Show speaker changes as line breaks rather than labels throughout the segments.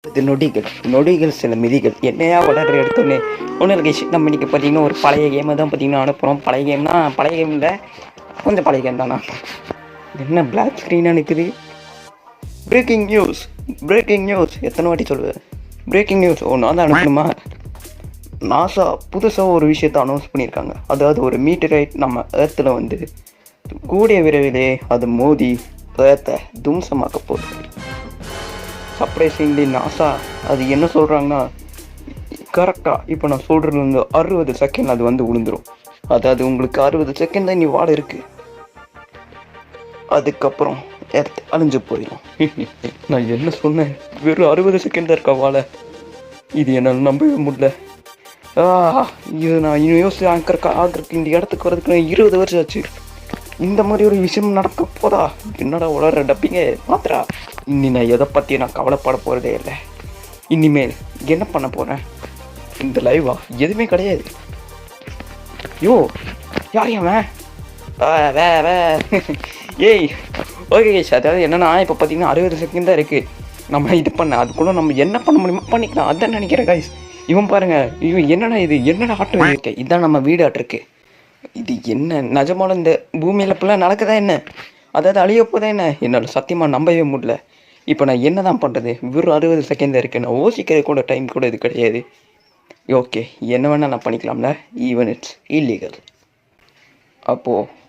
இது நொடிகள் நொடிகள் சில மிதிகள் என்னையா வளர்ற எடுத்தோன்னே ஒன்றும் இல்லை. நம்ம இன்றைக்கி பார்த்தீங்கன்னா ஒரு பழைய கேமை தான் பார்த்தீங்கன்னா அனுப்புகிறோம். பழைய கேம்னா பழைய கேமில் கொஞ்சம் பழைய கேம் தானா. என்ன பிளாக் ஸ்க்ரீனாக நிற்குது. பிரேக்கிங் நியூஸ் பிரேக்கிங் நியூஸ் எத்தனை வாட்டி சொல்லுவேன். பிரேக்கிங் நியூஸ் நான் தான் அனுப்பணுமா. நாசா புதுசாக ஒரு விஷயத்தை அனௌன்ஸ் பண்ணியிருக்காங்க. அதாவது ஒரு மீட்டரைட் நம்ம ஏர்த்தில் வந்து கூடிய விரைவிலே அது மோதி ஏர்த்தை தும்சமாக்க போகுது. சர்ப்ரைசிங்லி நாசா அது என்ன சொல்கிறாங்கன்னா, கரெக்டாக இப்போ நான் சொல்கிறது வந்து 60 செகண்ட் அது வந்து விழுந்துடும். அதாவது உங்களுக்கு 60 செகண்ட் தான் நீ வாழ இருக்குது, அதுக்கப்புறம் அழிஞ்சு போயிடும். நான் என்ன சொன்னேன், வெறும் 60 செகண்ட் தான் இருக்கா வாழ. இது என்னால் நம்பவே முடியல. இது நான் இன்னும் யோசிச்சு ஆக்கிறதுக்கு இந்த இடத்துக்கு வரதுக்கு 20 வருஷம் ஆச்சு. இந்த மாதிரி ஒரு விஷயம் நடக்க போதா? என்னடா உளற டப்பிங்க மாத்திரா. இன்னி நான் எதை பற்றி நான் கவலைப்பட போகிறதே இல்லை. இனிமேல் என்ன பண்ண போகிறேன், இந்த லைவா எதுவுமே கிடையாது. யோ யாரையாம ஏய் ஓகே கேஷ். அதாவது என்னென்னா இப்போ பார்த்தீங்கன்னா 60 செகண்ட் தான் இருக்குது. நம்ம இது பண்ண அதுக்குள்ள நம்ம என்ன பண்ண முடியுமோ பண்ணிக்கலாம், அதான் நினைக்கிறேன் கைஸ். இவன் பாருங்கள், இவன் என்னடா இது என்னடா ஆட்டம் இருக்கேன். இதுதான் நம்ம வீடு ஆட்டிருக்கு. இது என்ன நிஜமான இந்த பூமியில் இப்பெல்லாம் நடக்குதா என்ன? அதாவது அழியப்போதா என்ன? என்னால் சத்தியமாக நம்பவே முடியல. இப்போ நான் என்ன தான் பண்ணுறது? வெறும் 60 செகண்ட் இருக்குது. நான் யோசிக்கிறது கூட டைம் கூட இது கிடையாது. ஓகே என்ன வேணால் நான் பண்ணிக்கலாம்ல, ஈவன் இட்ஸ் இல்லீகல். அப்போது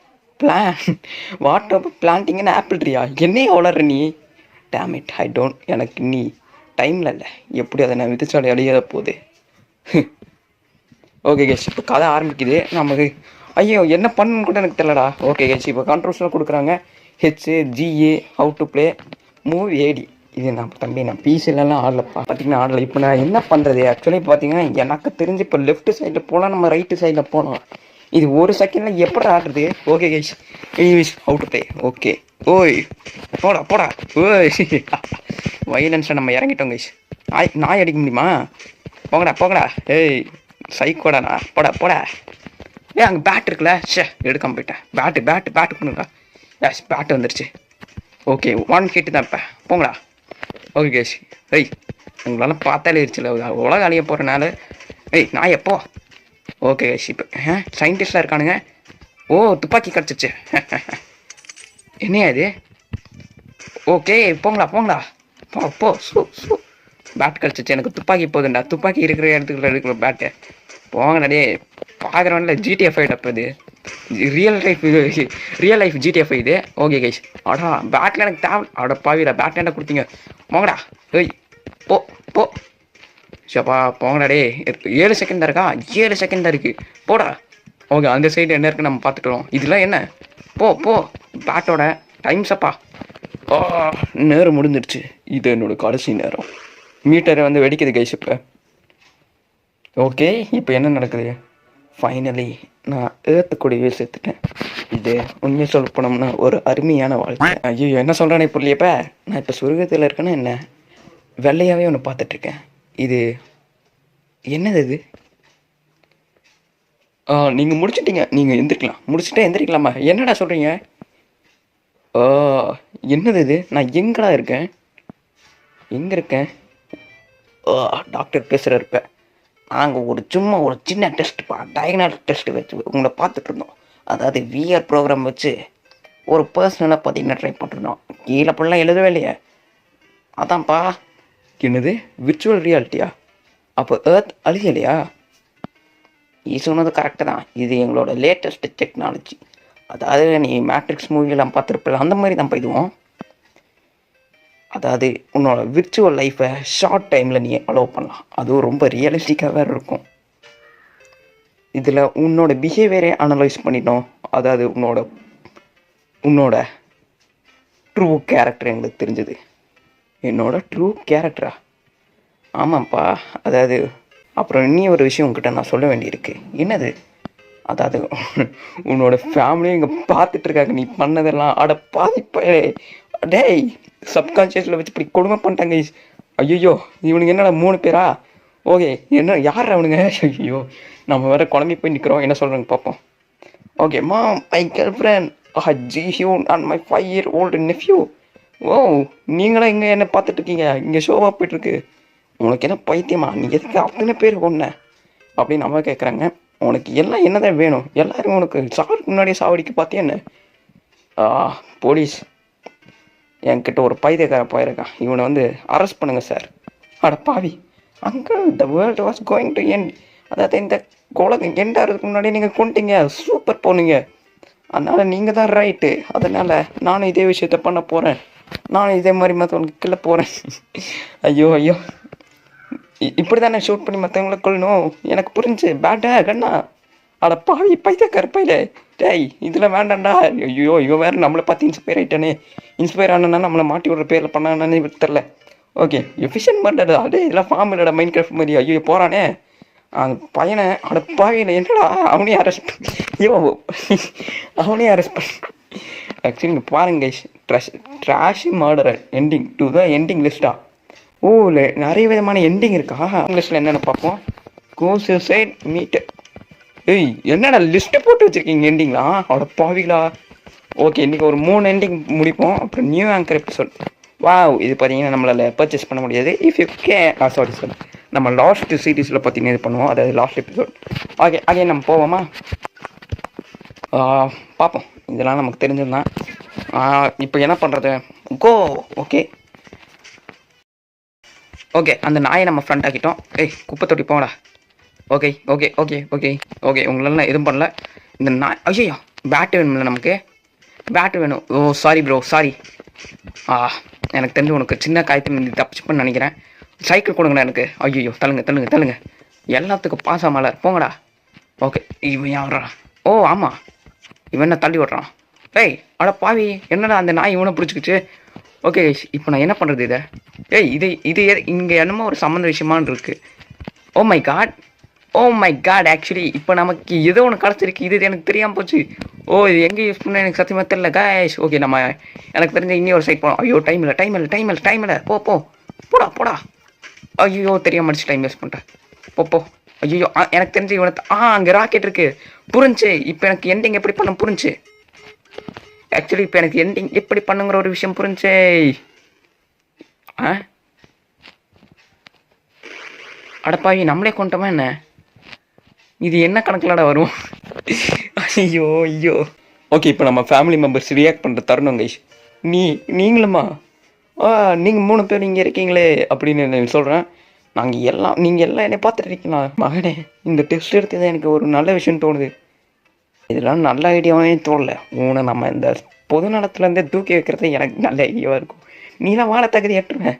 வாட்டர் பிளான்டிங்னு ஆப்பிள் ட்ரீயா? என்னையே வளர்ற நீ? Dammit I don't. எனக்கு நீ டைமில் இல்லை. எப்படி அதை நான் விதிச்சாலே அழியாத போகுது. ஓகே கேஷ், இப்போ கதை ஆரம்பிக்குது. நமக்கு ஐயோ என்ன பண்ணணுன்னு கூட எனக்கு தெரியலடா. ஓகே கேஷ், இப்போ கண்ட்ரோல்ஸ்லாம் கொடுக்குறாங்க. HGA how to play move AD. இது நான் தம்பி நான் பிசிலலாம் ஆடலப்பா. பார்த்தீங்கன்னா ஆடலை. இப்போ நான் என்ன பண்ணுறது? ஆக்சுவலி பார்த்தீங்கன்னா எனக்கு தெரிஞ்சு இப்போ லெஃப்ட் சைடில் போகலாம், நம்ம ரைட்டு சைடில் போகலாம். இது ஒரு செகண்டில் எப்படி ஆடுறது? Okay cash, anyways how to play. Okay ஓய் போடா போடா ஓய். வைலன்ஸில் நம்ம இறங்கிட்டோம் கேஷ். நாய் அடிக்க முடியுமா? போங்கடா போங்கடா. ஏய் சைக்கோடாண்ணா, போடா போடா. அங்கே பேட் இருக்குல்ல, எடுக்காமல் போயிட்டேன். பேட்டு பண்ணுங்கடா. பேட்டு வந்துருச்சு. ஓகே 1 ஹிட் தான் இப்போ. போங்கடா. Okay cash. உங்களால் பார்த்தாலே இருச்சுல உலக அழிய போகிறனால. நான் எப்போ? ஓகே கேஷ், இப்போ சயின்டிஸ்டாக இருக்கானுங்க. ஓ துப்பாக்கி கிடச்சிச்சு. என்னையா இது? ஓகே போங்களா போ பேட் கிடச்சிச்சு. எனக்கு துப்பாக்கி போதுண்டா. துப்பாக்கி இருக்கிற இடத்துக்குள்ள இருக்கிற பேட்டு போங்கடே. பார்க்குறவன்ல GTA 5 அப்போ இது ரியல் லைஃப் GTA 5 இது. Okay guys. அடா பேட்டில் எனக்கு தேவை. அட பாவிடா, பேட்டில் என்ன கொடுத்தீங்க? போங்கடா. போ ஷப்பா போங்கடா டே. 7 செகண்ட் தான் இருக்கா? 7 செகண்ட் தான் இருக்குது. போடா. ஓகே அந்த சைடு என்ன இருக்குது நம்ம பார்த்துட்டுறோம். இதெல்லாம் என்ன? போ பேட்டோட டைம் சப்பா. நேரம் முடிஞ்சிடுச்சு. இது என்னோடய கடைசி நேரம். மீட்டரை வந்து வெடிக்குது கைஸ் இப்போ. ஓகே இப்போ என்ன நடக்குது? ஃபைனலி நான் ஏற்றுக்கூடியவே சேர்த்துட்டேன். இது உண்மையை சொல்ல போனோம்னா ஒரு அருமையான வாழ்க்கை. ஐயோ என்ன சொல்கிறேன்னு புரியலையப்ப. நான் இப்போ சொர்க்கத்தில் இருக்கேன்னா என்ன வெள்ளையாகவே ஒன்று பார்த்துட்ருக்கேன். இது என்னது இது? நீங்கள் முடிச்சிட்டிங்க, நீங்கள் எந்திரிக்கலாம். எந்திரிக்கலாமா? என்னடா சொல்கிறீங்க? என்னது இது? நான் எங்கடா இருக்கேன்? எங்கே இருக்கேன்? டாக்டர் பேசுகிற இருப்பேன். நாங்கள் சும்மா ஒரு சின்ன டெஸ்ட்ப்பா, டயக்னாஸ்டிக் டெஸ்ட் வச்சு உங்களை பார்த்துட்டு இருந்தோம். அதாவது VR ப்ரோக்ராம் வச்சு ஒரு பர்சனலாக பார்த்தீங்கன்னா ட்ரை பண்ணிருந்தோம். கீழே அப்படிலாம் எழுதவே இல்லையே. அதான்ப்பா. என்னது விர்ச்சுவல் ரியாலிட்டியா? அப்போ ஏர்த் அழியலையா? நீ சொன்னது கரெக்டு தான். இது எங்களோட லேட்டஸ்ட் டெக்னாலஜி. அதாவது நீ மேட்ரிக்ஸ் மூவிலாம் பார்த்துருப்பில்ல, அந்த மாதிரி தான் இதுவும். அதாவது உன்னோட விர்ச்சுவல் லைஃப்பை ஷார்ட் டைமில் நீ அலோவ் பண்ணலாம். அதுவும் ரொம்ப ரியலிஸ்டிக்காக வேறு இருக்கும். இதில் உன்னோட பிஹேவியரை அனலைஸ் பண்ணிட்டோம். அதாவது உன்னோட ட்ரூ கேரக்டர் எங்களுக்கு தெரிஞ்சது. என்னோட ட்ரூ கேரக்டரா? ஆமாம்ப்பா. அதாவது அப்புறம் இன்னும் ஒரு விஷயம் உங்ககிட்ட நான் சொல்ல வேண்டியிருக்கு. என்னது? அதாவது உன்னோட ஃபேமிலியும் இங்கே பார்த்துட்ருக்காங்க நீ பண்ணதெல்லாம். அட பாதிப்பே டேய், சப்கான்ஷியஸில் வச்சு இப்படி கொடுமை பண்ணிட்டாங்க. ஐயோ இவனுங்க என்னடா 3 பேரா? ஓகே என்ன யார் அவனுங்க? ஐயோ நம்ம வேறு குழம்பி போய் நிற்கிறோம். என்ன சொல்கிறாங்க பார்ப்போம். Okay ma'am, my girl friend Ji-hyun and my 5-year-old nephew. ஓ நீங்களாம் இங்கே என்ன பார்த்துட்ருக்கீங்க? இங்கே ஷோவாக போய்ட்டுருக்கு. உனக்கு என்ன பைத்தியமா, நீ எதுக்கு அத்தனை பேர் கொன்ன அப்படின்னு நம்ம கேட்குறாங்க. உனக்கு எல்லாம் என்னதான் வேணும், எல்லாரும் உனக்கு சாவுக்கு முன்னாடியே சாவடிக்க பார்த்தியா என்ன? போலீஸ் என்கிட்ட ஒரு பைத்தியக்கார போயிருக்கான், இவனை வந்து அரெஸ்ட் பண்ணுங்க சார். அட பாவி uncle, the world was going to end. அதாவது இந்த உலகம் எண்ட் ஆகிறதுக்கு முன்னாடி நீங்கள் கொண்டீங்க, சூப்பர் போனீங்க, அதனால் நீங்கள் தான் ரைட்டு. அதனால் நானும் இதே விஷயத்த பண்ண போகிறேன், நானும் இதே மாதிரி மற்றவங்களுக்கு கீழே போகிறேன். ஐயோ ஐயோ, இப்படி தானே ஷூட் பண்ணி மற்றவங்களை கொள்ளணும், எனக்கு புரிஞ்சு. பேட்டா கண்ணா, அட பாவி பைத்தியக்கார பையில, டேய் இதில் வேண்டாம்டா. ஐயோ இவன் வேறு நம்மளை பார்த்து இன்ஸ்பயர் ஆகிட்டானே, இன்ஸ்பயர் ஆனால் நம்மளை மாட்டி விடுற பேரில் பண்ணானே தெரில. ஓகே எஃபிஷியன்ட் பண்ணுறது அதே இதெல்லாம் ஃபார்ம் இல்லைடா, மைண்ட் கிராஃப்ட் மாதிரி. ஐயோ போகிறானே அந்த பையனை, அட பாவியில் என்னடா அவனையும் அரெஸ்ட் ஐயோ அவனையும் அரெஸ்ட் பண்ண. ஆக்சுவலி இங்கே பாருங்க, trash murderer ending to the ending லிஸ்ட்டா. ஓ இல்லை, நிறைய விதமான எண்டிங் இருக்கா லிஸ்ட்டில். என்னென்ன பார்ப்போம். Go suicide meet. ஏய் என்னடா லிஸ்ட்டை போட்டு வச்சுருக்கீங்க எண்டிங்களா, அவ்வளோ பாவிங்களா. ஓகே இன்றைக்கி ஒரு 3 எண்டிங் முடிப்போம், அப்புறம் நியூ ஆங்கர் எபிசோட். வாவ், இது பார்த்தீங்கன்னா நம்மளால் பர்ச்சேஸ் பண்ண முடியாது. இஃப் யூ சாரி நம்ம லாஸ்ட் சீரீஸில் பார்த்தீங்கன்னா இது பண்ணுவோம், அதாவது லாஸ்ட் எபிசோட். ஓகே அகைன் நம்ம போவோமா, பார்ப்போம். இதெல்லாம் நமக்கு தெரிஞ்சிருந்தான். இப்போ என்ன பண்ணுறது, கோ. ஓகே ஓகே அந்த நாயை நம்ம ஃப்ரண்ட் ஆக்கிட்டோம். ஏய் குப்பை தொட்டி போங்கடா. Okay okay okay okay okay உங்களெல்லாம் எதுவும் பண்ணல. இந்த நாய், ஐயோ பேட்டு வேணும்ல நமக்கு, பேட்டு வேணும். ஓ சாரி ப்ரோ சாரி. எனக்கு தெரிஞ்சு உனக்கு சின்ன காயத்தை தப்பிச்சுப்பன்னு நினைக்கிறேன். சைக்கிள் கொடுங்கண்ணா எனக்கு. ஐயோ தள்ளுங்க தள்ளுங்க தள்ளுங்க, எல்லாத்துக்கும் பாஸ் ஆமால, போங்கடா. ஓகே இவன் யாரா? ஓ ஆமாம், இவன் என்ன தள்ளி விட்றான். ஏய் அட பாவி, என்னடா அந்த நாய் இவனை பிடிச்சிக்கிச்சு. ஓகே இப்போ நான் என்ன பண்ணுறது இதை? ஏய் இது இங்கே என்னமோ ஒரு சம்மந்த விஷயமானு இருக்குது. Oh my god, oh my god. Actually இப்போ நமக்கு ஏதோ ஒன்று கிடச்சிருக்கு, இது எனக்கு தெரியாமல் போச்சு. ஓ இது எங்கே யூஸ் பண்ண எனக்கு சத்தியமாக தெரியல கைஸ். ஓகே நம்ம எனக்கு தெரிஞ்ச இன்னும் ஒரு சைட் போகணும். ஐயோ டைம் இல்லை, போ போடா போடா. ஐயோ தெரியாம அடிச்சு டைம் வேஸ்ட் பண்ணிட்டேன். போ. ஐயோ எனக்கு தெரிஞ்சு இவனை அங்கே ராக்கெட் இருக்குது, புரிஞ்சு. இப்போ எனக்கு எண்டிங் எப்படி பண்ண புரிஞ்சு. ஆக்சுவலி இப்போ எனக்கு எண்டிங் எப்படி பண்ணுங்கிற ஒரு விஷயம் புரிஞ்சு. அடப்பாவி நம்மளே கொண்டோமா என்ன? இது என்ன கணக்கில்டா வரும்? ஐயோ ஐயோ. ஓகே இப்போ நம்ம ஃபேமிலி மெம்பர்ஸ் ரியாக்ட் பண்ணுற தருணம் கைஸ். நீங்களுமா நீங்கள் 3 பேர் இங்கே இருக்கீங்களே அப்படின்னு சொல்கிறேன். நீங்கள் எல்லாம் என்னை பார்த்துட்டு இருக்கீங்களா? மகனே இந்த டெஸ்ட் எடுத்தது எனக்கு ஒரு நல்ல விஷயம் தோணுது. இதெல்லாம் நல்ல ஐடியாவே தோணல. உன்னை நம்ம இந்த பொது நலத்துலேருந்தே தூக்கி வைக்கிறது எனக்கு நல்ல ஐடியாவாக இருக்கும். நீ தான் வாழ தகுதி ஏற்றுவேன்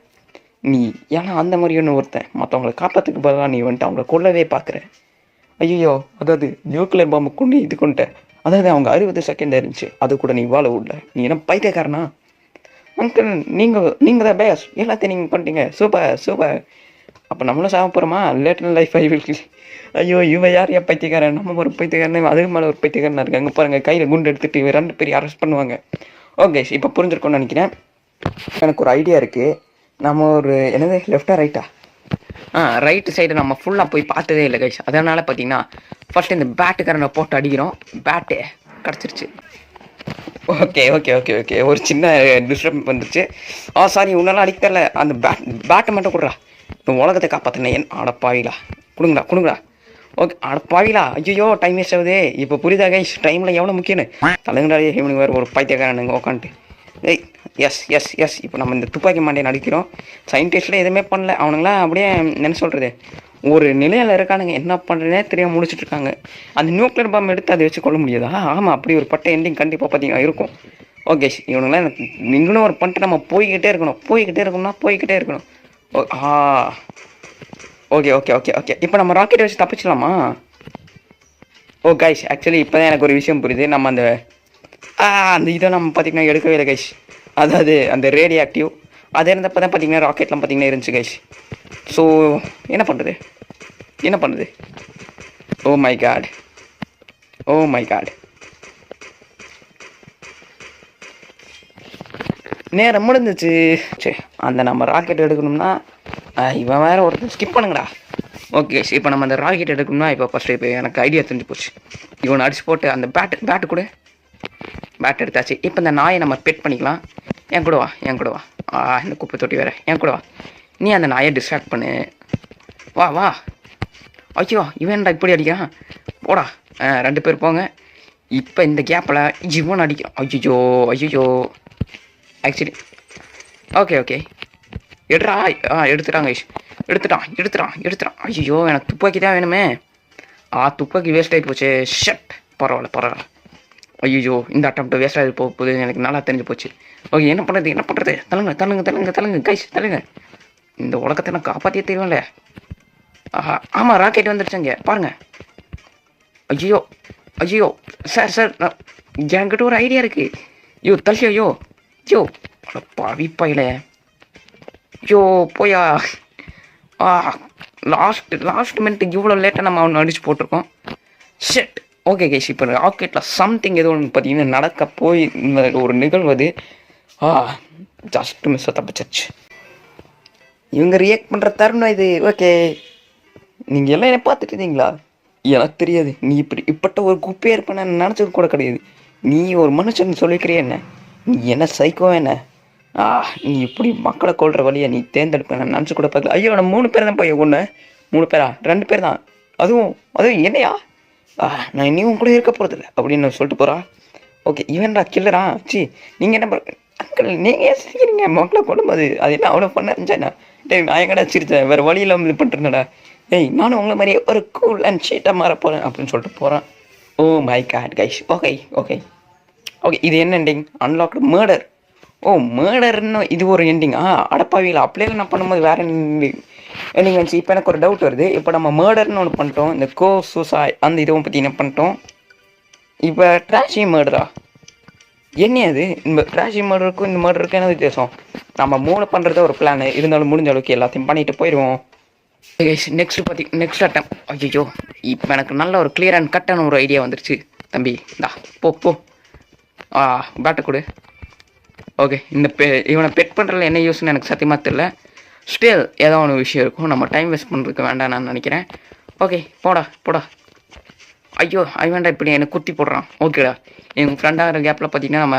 நீ. ஏன்னா அந்த மாதிரி ஒன்று ஒருத்தன் மற்றவங்களை காப்பாற்றுக்கு பதிலாக நீ வந்துட்டு அவங்கள கொல்லவே பார்க்குற. ஐயோ அதாவது நியூக்ளியர் பாம்பு கொண்டு இது கொண்டுட்ட. அதாவது அவங்க 60 செகண்ட் இருந்துச்சு, அது கூட நீ வாழ விடல. நீ என்ன பைத்தியக்காரனா? அங்கிள் நீங்கள் தான் பேஸ், எல்லாத்தையும் நீங்கள் பண்ணிட்டீங்க, சூப்பர். அப்போ நம்மளும் சாக போகிறோமா? லேட்டர் லைஃப் ஐவில்க்கு. ஐயோ இவன் யார் பைத்தியக்காரன்? நம்ம ஒரு பைத்தியக்காரன், அதுக்கு மேலே ஒரு பைத்தியக்காரன் இருக்காங்க பாருங்கள். கையில் குண்டு எடுத்துகிட்டு 2 பேர் அரெஸ்ட் பண்ணுவாங்க. ஓகே இப்போ புரிஞ்சிருக்கோன்னு நினைக்கிறேன். எனக்கு ஒரு ஐடியா இருக்குது. நம்ம ஒரு என்னது லெஃப்டா ரைட்டா? ரைட்டு சைடு நம்ம ஃபுல்லாக போய் பார்த்ததே இல்லை கைஸ். அதனால் பார்த்தீங்கன்னா ஃபஸ்ட்டு இந்த பேட்டுக்காரனை போட்டு அடிக்கிறோம். பேட்டு கிடச்சிருச்சு. ஓகே ஒரு சின்ன டிஸ்டர்ப் வந்துருச்சு. சாரி உன்னால அடிக்க தெரியல. அந்த பேட்டை மட்டும் கொடுறா, இந்த உலகத்தை காப்பாற்றினேன். அடப்பாவிலா கொடுங்கடா. ஓகே அடப்பாவிலா. ஐயோ டைம் வேஸ்ட் ஆகுது. இப்போ புரியுதா கைஸ் டைமில் எவ்வளோ முக்கியம்னு? தலைங்கடாலே இவனுக்கு வேறு ஒரு பைத்தியக்காரனுங்க உட்காந்துட்டு. ஏய் எஸ் இப்போ நம்ம இந்த துப்பாக்கி மாண்டையை நடிக்கிறோம். சயின்டிஸ்ட்டில் எதுவுமே பண்ணல. அவனுங்களாம் அப்படியே என்ன சொல்கிறது, ஒரு நிலையில் இருக்கானுங்க, என்ன பண்ணுறதுனே தெரியாமல் முடிச்சுட்ருக்காங்க. அந்த நியூக்ளியர் பாம்பு எடுத்து அதை வச்சு கொள்ள முடியாதா? ஆமாம், அப்படி ஒரு பட்ட எண்டிங் கண்டிப்பாக பார்த்தீங்கன்னா இருக்கும். ஓகே இவனுங்களாம் எனக்கு நீங்களும் ஒரு பண்ணிட்டு நம்ம போய்கிட்டே இருக்கணும். ஓகே இப்போ நம்ம ராக்கெட் வச்சு தப்பிச்சிடலாமா? ஓ கைஸ் ஆக்சுவலி இப்போ தான் எனக்கு ஒரு விஷயம் புரியுது. நம்ம அந்த இதை நம்ம பார்த்திங்கன்னா எடுக்கவே இல்லை கைஸ். அதாவது அந்த ரேடியோ ஆக்டிவ் அது இருந்தப்போ தான் பார்த்திங்கன்னா ராக்கெட்லாம் பார்த்திங்கன்னா இருந்துச்சு கைஸ். ஸோ என்ன பண்ணுறது? ஓ மை காட் நேரம் முடிஞ்சிச்சு. சரி அந்த நம்ம ராக்கெட் எடுக்கணும்னா இவன் வேறு ஒருத்தர் ஸ்கிப் பண்ணுங்கடா. ஓகே இப்போ நம்ம அந்த ராக்கெட் எடுக்கணும்னா இப்போ ஃபஸ்ட்டு இப்போ எனக்கு ஐடியா தெரிஞ்சு போச்சு. இவனை அடிச்சு போட்டு அந்த பேட்டு கூட பேட் எடுத்தாச்சு. இப்போ இந்த நாயை நம்ம பெட் பண்ணிக்கலாம். என் கூட வா இந்த குப்பை தொட்டி வேறு என் கூட வா. நீ அந்த நாயை டிஸ்ட்ராக்ட் பண்ணு. வா வா. ஐயோ இவன்டா இப்படி அடிக்கிறான். போடா. 2 பேர் போங்க. இப்போ இந்த கேப்பில் இவன் அடிக்கிறான். ஐயோ ஐயோ. ஆக்சுவலி ஓகே ஓகே எடுறா. எடுத்துட்டாங்க. எடுத்துட்டான். ஐயோ எனக்கு துப்பாக்கி தான் வேணுமே. துப்பாக்கி வேஸ்ட் ஆகிட்டு போச்சு. ஷட். பரவாயில்ல. ஐயோ இந்த அட்டம்ப்ட் வேஸ்ட் ஆகி போகுது எனக்கு நல்லா தெரிஞ்சு போச்சு. ஓகே என்ன பண்ணுறது. தள்ளுங்க கைஸ் தள்ளுங்க. இந்த உலகத்தை நான் காப்பாற்றியே தெரியும்ல. ஆமாம் ராக்கெட் வந்துருச்சுங்க பாருங்கள். ஐயோ சார் என்கிட்ட ஒரு ஐடியா இருக்குது. தள்ளி ஐயோ பாவிப்பாயில. போயா. லாஸ்ட் மினிட் இவ்வளோ லேட்டாக நம்ம அவனை அடிச்சு போட்டிருக்கோம். ஷெட். ஓகே கைஸ் இப்போ ராக்கெட்டில் சம்திங் எதுவும் பார்த்தீங்கன்னா நடக்க போய் இந்த ஒரு நிகழ்வது ஜஸ்ட் மிஸ்ஸாக தப்பிச்சிருச்சு. இவங்க ரியாக்ட் பண்ணுற தருணம் இது. ஓகே நீங்கள் எல்லாம் என்ன பார்த்துட்டு இருந்தீங்களா? எனக்கு தெரியாது நீ இப்பட்ட ஒரு குப்பையாக இருப்பேன் நான் நினச்சது கூட கிடையாது. நீ ஒரு மனுஷன் சொல்லிக்கிறிய என்ன? நீ என்ன சைக்கோ என்ன? நீ இப்படி மக்களை கொள்கிற வழியை நீ தேர்ந்தெடுப்பேன் நான் நினச்சி கூட பார்க்கல. ஐயோ நான் 3 பேர் தான் போய் ஒன்று 3 பேரா 2 பேர் தான். அதுவும் என்னையா? நான் இன்னும் கூட இருக்க போகிறதில்ல அப்படின்னு சொல்லிட்டு போகிறா. ஓகே இவன்டா கில்லரா? நீங்கள் என்ன அங்கிள் நீங்கள் ஏன் சிரிக்கிறீங்க? மக்களை கொள்ளும்போது அது என்ன அவ்வளோ பண்ணேன்னா நான் எங்கடா சிரித்தேன் வேறு வழியில் இது பண்ணிருந்தேன்டா. நானும் உங்களை மாதிரியே ஒரு கூல் அண்ட் ஷீட்டாக மாற போகிறேன் அப்படின்னு சொல்லிட்டு போகிறேன். Oh my god guys. Okay இது என்ன எண்டிங்? Unlocked murder. மர்டர்னு இது ஒரு எண்டிங். அடப்பாவியில் அப்படியே நான் பண்ணும்போது வேறு எண்டிங் வந்துச்சு. இப்போ எனக்கு ஒரு டவுட் வருது. இப்போ நம்ம மர்டர்னு ஒன்று பண்ணிட்டோம். இந்த சூசாய் அந்த இதுவும் பற்றி என்ன பண்ணிட்டோம். இப்போ ட்ராஷி மர்டரா என்ன அது? இந்த ட்ராஷி மர்டருக்கும் இந்த மர்டருக்கும் என்ன வித்தியாசம்? நம்ம 3 பண்ணுறத ஒரு பிளானு இருந்தாலும் முடிஞ்ச அளவுக்கு எல்லாத்தையும் பண்ணிட்டு போயிடுவோம். நெக்ஸ்ட் அட்டம். ஐயோ இப்போ எனக்கு நல்ல ஒரு கிளியர் அண்ட் கட்டான ஒரு ஐடியா வந்துருச்சு. தம்பி இந்தா போ பேட்டை கொடு. ஓகே இந்த இவனை பெட் பண்ணுறதுல என்ன யூஸ்ன்னு எனக்கு சத்தியமாக தெரியல. ஸ்டில் ஏதோ ஒன்று விஷயம் இருக்கும். நம்ம டைம் வேஸ்ட் பண்ணுறதுக்கு வேண்டாம் நான் நினைக்கிறேன். ஓகே போடா. ஐயோ வேண்டாம் இப்படி எனக்கு குத்தி போடுறான். ஓகேடா எங்கள் ஃப்ரெண்டாகிற கேப்பில் பார்த்தீங்கன்னா நம்ம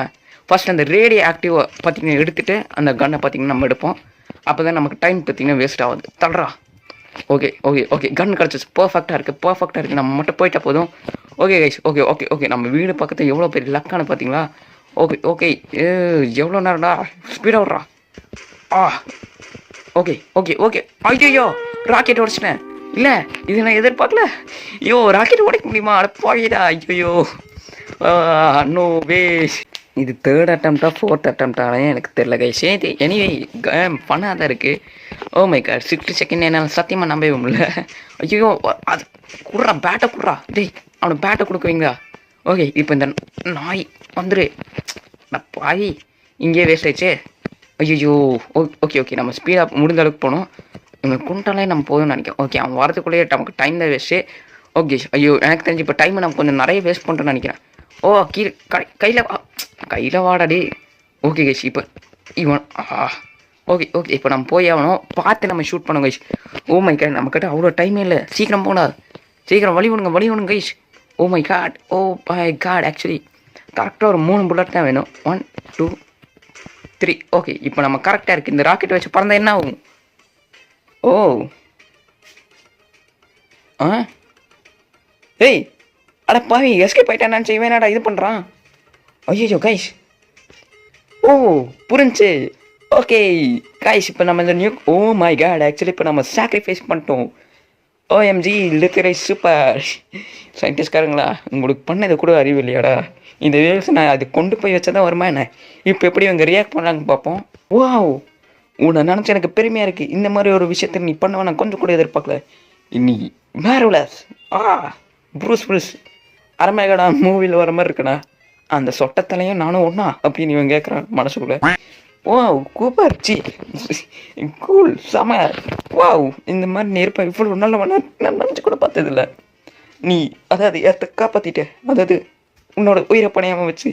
ஃபஸ்ட் அந்த ரேடியோ ஆக்டிவ் பார்த்திங்கன்னா எடுத்துகிட்டு அந்த கன்னை பார்த்திங்கன்னா நம்ம எடுப்போம். அப்போ தான் நமக்கு டைம் பார்த்திங்கன்னா வேஸ்ட் ஆகுது. தள்ளுறா. ஓகே கன் கிடச்சிச்சு. பர்ஃபெக்டாக இருக்குது. நம்ம மட்டும் போயிட்டா போதும். ஓகே கைஸ் ஓகே நம்ம வீடு பக்கத்தில் எவ்வளோ பெரிய லக்கானு பார்த்தீங்களா? ஓகே எவ்வளோ நேரம்டா ஸ்பீடாக விட்றா. ஓகே ஐயோ ராக்கெட் உடச்சிட்டேன். இல்லை இது நான் எதிர்பார்க்கல. ராக்கெட் உடைக்க முடியுமா? போயிடா. ஐயோ நோ வேஸ். இது 3rd அட்டம்ப்டா 4th அட்டம்ப்டானே எனக்கு தெரில கைஸ். எனிவே ஃபன்னாக தான் இருக்குது. ஓ மை காட் 60 செகண்ட் என்னால் சத்தியமாக நம்பவே முடியல. ஐயோ அது குடுறா பேட்டை குடுறா. அவனுக்கு பேட்டை கொடுக்குவீங்களா? ஓகே இப்போ இந்த நாய் வந்துரு. நான் பாய் இங்கேயே வேஸ்ட் ஆயிடுச்சே. ஐயோ ஓகே நம்ம ஸ்பீடாக முடிந்த அளவுக்கு போகணும். இவங்க குண்டாலே நம்ம போதும்னு நினைக்கிறேன். ஓகே அவன் வரதுக்குள்ளேயே நமக்கு டைம் தான் வேஸ்ட்டு. ஓகே ஐயோ எனக்கு தெரிஞ்சு இப்போ டைமை நம்ம கொஞ்சம் நிறைய வேஸ்ட் பண்ணுறோன்னு நினைக்கிறேன். கீழே கையில் வாடாடி. ஓகே கைஸ் இப்போ இவன் ஓகே இப்போ நம்ம போய் ஆகணும். பார்த்து நம்ம ஷூட் பண்ணோம் கைஸ். ஓ மை காட் நம்மக்கிட்ட அவ்வளோ டைமே இல்லை. சீக்கிரம் போனா சீக்கிரம் வழி விடுங்க guys. Oh my god actually கரெக்டாக ஒரு 3 புல்லட் தான் வேணும். 1 2 3. ஓகே இப்போ நம்ம கரெக்டாக இருக்குது. இந்த ராக்கெட் வச்சு பறந்தால் என்ன ஆகும்? அட பாவி எஸ்கேப் ஆகிட்டா நான் செய்வேனாடா இது பண்ணுறான். ஐயோ கைஸ் புரிஞ்சு. ஓகே கைஸ் இப்போ நம்ம இந்த மை காட் ஆக்சுவலி இப்போ நம்ம சாக்ரிஃபைஸ் பண்ணிட்டோம். OMG literally super. சயின்டிஸ்ட்காரங்களா உங்களுக்கு பண்ணது கூட அறிவு இல்லையாடா? இந்த வேவ்ஸ் நான் அது கொண்டு போய் வச்சதான் வருமா என்ன? இப்போ எப்படி அவங்க ரியாக்ட் பண்ணுறாங்க பார்ப்போம். உன்னை நினச்சி எனக்கு பெருமையாக இருக்குது. இந்த மாதிரி ஒரு விஷயத்தை நீ பண்ணுவ நான் கொஞ்சம் கூட எதிர்பார்க்கல. இன்னைக்கு மேரவலஸ் ப்ரூஸ் அரமேகடா மூவியில் வர மாதிரி இருக்குண்ணா. அந்த சொட்டத்தலையும் நானும் ஒன்றா அப்படின்னு இவன் கேட்குறான் மனசுக்குள்ளே. கூப்பர் கூல் செம. இந்த மாதிரி நீ இருப்பேன் இவ்வளோ நல்ல நான் நினச்சி கூட பார்த்ததில்ல. நீ ஏற்ற காப்பாற்றிட்ட. உன்னோட உயிரை பணையாமல் வச்சு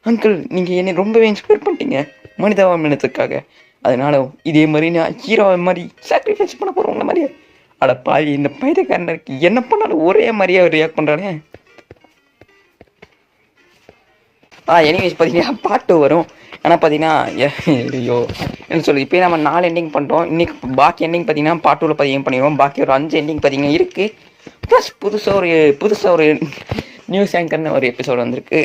அங்கிள் நீங்கள் என்னை ரொம்பவே இன்ஸ்பயர் பண்ணிட்டீங்க மனிதாபிமானத்துக்காக. அதனால இதே மாதிரி நான் ஹீரோவை மாதிரி சாக்ரிஃபைஸ் பண்ண போகிறவங்கள மாதிரியே. அட பாவி இந்த பைத்தியக்காரனுக்கு என்ன பண்ணாலும் ஒரே மாதிரியே ரியாக்ட் பண்ணுறானே. எனிவேஸ் பார்த்தீங்கன்னா பாட்டு வரும். ஆனால் பார்த்தீங்கன்னா ஐயோ என்ன சொல்லு இப்போ நம்ம 4 எண்டிங் பண்ணிட்டோம். இன்றைக்கி பாக்கி எண்டிங் பார்த்தீங்கன்னா பார்ட் 2ல் பதிவு பண்ணிடுவோம். பாக்கி ஒரு 5 எண்டிங் பார்த்தீங்கன்னா இருக்குது. ப்ளஸ் புதுசாக ஒரு நியூஸ் ஆங்கர்னு ஒரு எபிசோடு வந்திருக்கு.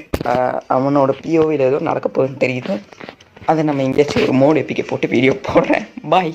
அவனோட பிஓவியில் ஏதோ நடக்க போகுதுன்னு தெரியுது. அதை நம்ம எங்கேயாச்சும் ஒரு மோடு எப்பிக்க போட்டு வீடியோ போடுறேன். பாய்.